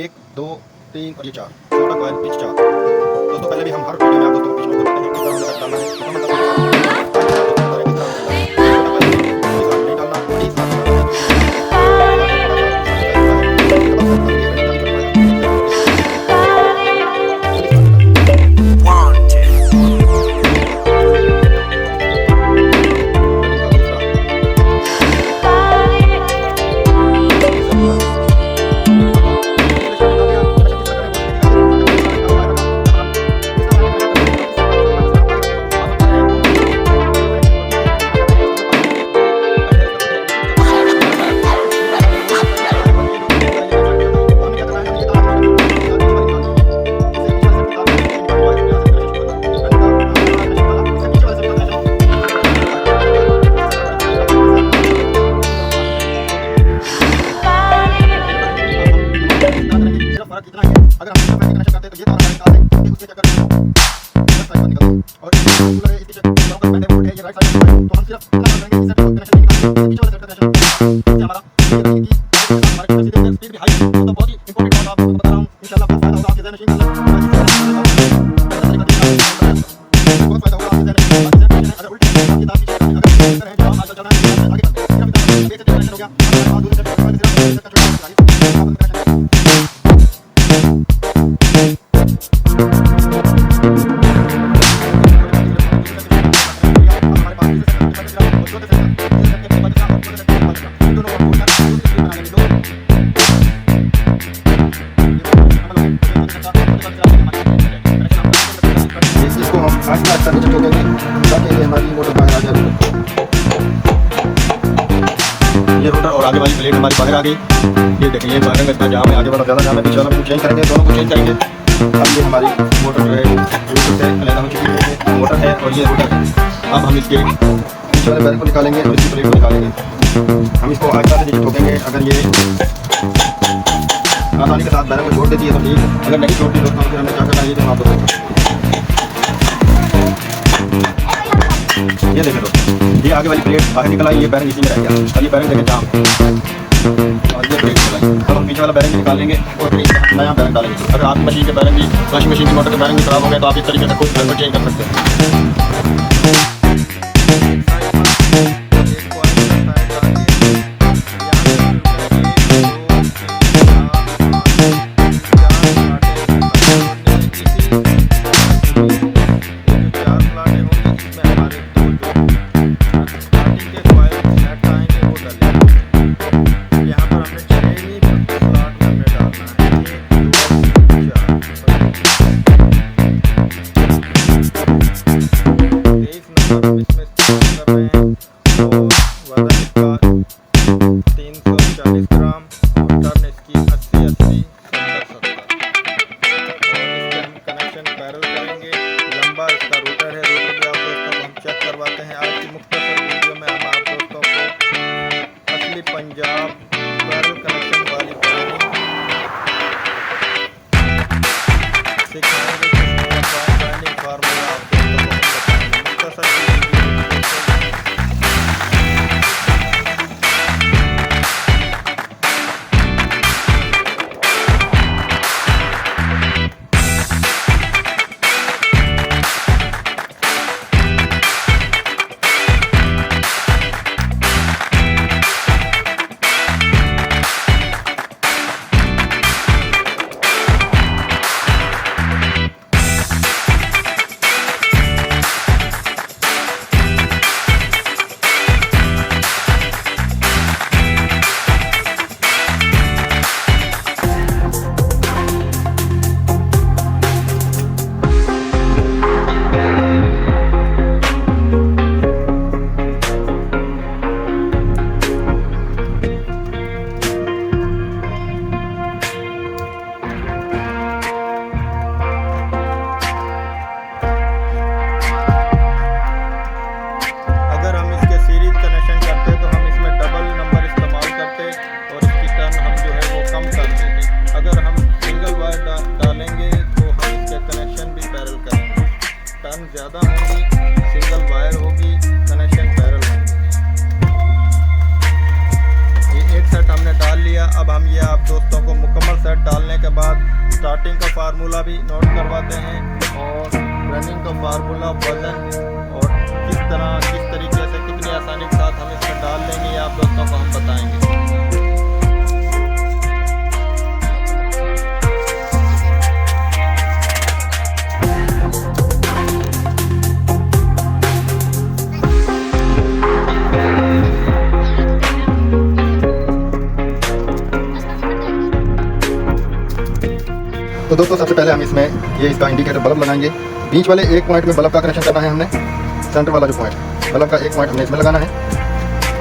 1 2 3 और ये 4 छोटा कॉइल पिच 4। दोस्तों पहले भी हम हर वीडियो में आप दोस्तों को पिच नोट करते हैं किस तरह से डालना है, कितना मतलब ये रोटर और आगे वाली प्लेट हमारी बाहर आ गई। ये देखिए ये बाहर इसका जाम है, आगे वाला ज़्यादा जाम है, पीछे वाला भी चेंज करेंगे, दोनों को चेंज करेंगे। अब ये हमारी मोटर जो है रोटर से अलग हो चुकी है, मोटर है और ये रोटर है। अब हम इसके पीछे वाले बैरंग को निकालेंगे और इसकी प्लेट को निकालेंगे। हम इसको आहिस्ता से नीचे ठोकेंगे। अगर ये आसानी के साथ बैरंग को छोड़ देती है तो ठीक है, अगर नहीं छोड़ती तो फिर हमें क्या करना है ये आप दोस्तों ये देखें दोस्तों, ये आगे वाली प्लेट बाहर निकल आई, ये बैरंग इसी में रह गया और ये बैरंग देखें जाम और ये प्लेट निकल आई। अब हम पीछे वाला बैरंग निकाल लेंगे और फिर नया बैरंग डालेंगे। अगर आपकी मशीन के बैरंग भी वॉशिंग मशीन की मोटर के बैरंग भी खराब हो गए तो आप इस तरीके से खुद बैरंग चेंज कर सकते हैं। पंजाब बैरल कनेक्शन वाली सिखाएंगे, बाइंडिंग फार्मूला आपको बताएंगे। ज़्यादा होंगी, सिंगल वायर होगी, कनेक्शन पैरेलल होंगे। ये एक सेट हमने डाल लिया। अब हम ये आप दोस्तों को मुकम्मल सेट सेट डालने के बाद स्टार्टिंग का फार्मूला भी नोट करवाते हैं और रनिंग का फार्मूला, वजन और किस तरीके से कितनी आसानी के साथ हम इसमें डाल लेंगे ये आप दोस्तों को हम बताएंगे। तो दोस्तों सबसे पहले हम इसमें ये इसका इंडिकेटर बल्ब लगाएंगे। बीच वाले एक पॉइंट में बल्ब का कनेक्शन करना है हमने। सेंटर वाला जो पॉइंट बल्ब का एक पॉइंट हमने इसमें लगाना है,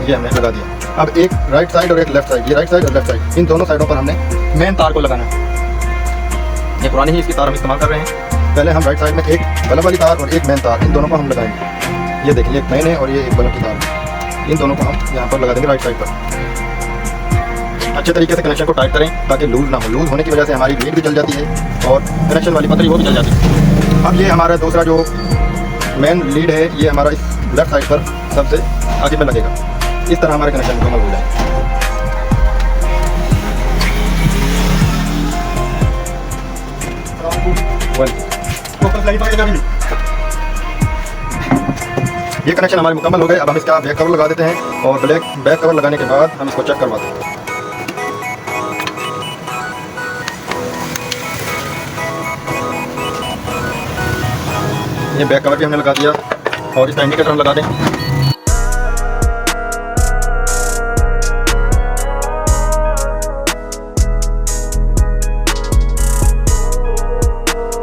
ये हमने लगा दिया। अब एक राइट साइड और एक लेफ्ट साइड, ये राइट साइड और लेफ्ट साइड, इन दोनों साइडों पर हमने मेन तार को लगाना है। ये पुरानी ही इसकी तार हम इस्तेमाल कर रहे हैं। पहले हम राइट साइड में एक बल्ब वाली तार और एक मेन तार, इन दोनों को हम लगाएंगे। ये देखिए एक मेन है और ये एक बल्ब की तार, इन दोनों को हम यहाँ पर लगा देंगे राइट साइड पर। अच्छे तरीके से कनेक्शन को टाइट करें ताकि लूज ना हो। लूज होने की वजह से हमारी लीड भी जल जाती है और कनेक्शन वाली पतरी वो भी जल जाती है। अब ये हमारा दूसरा जो मेन लीड है ये हमारा इस लेफ्ट साइड पर सबसे आगे में लगेगा। इस तरह हमारे कनेक्शन मुकम्मल हो जाए। ये कनेक्शन हमारे मुकम्मल हो गए। अब हम इसका बैक कवर लगा देते हैं और बैक कवर लगाने के बाद हम इसको चेक करवाते हैं। ये बैक कवर भी हमने लगा दिया और इसका इंडिकेटर हम लगा दें।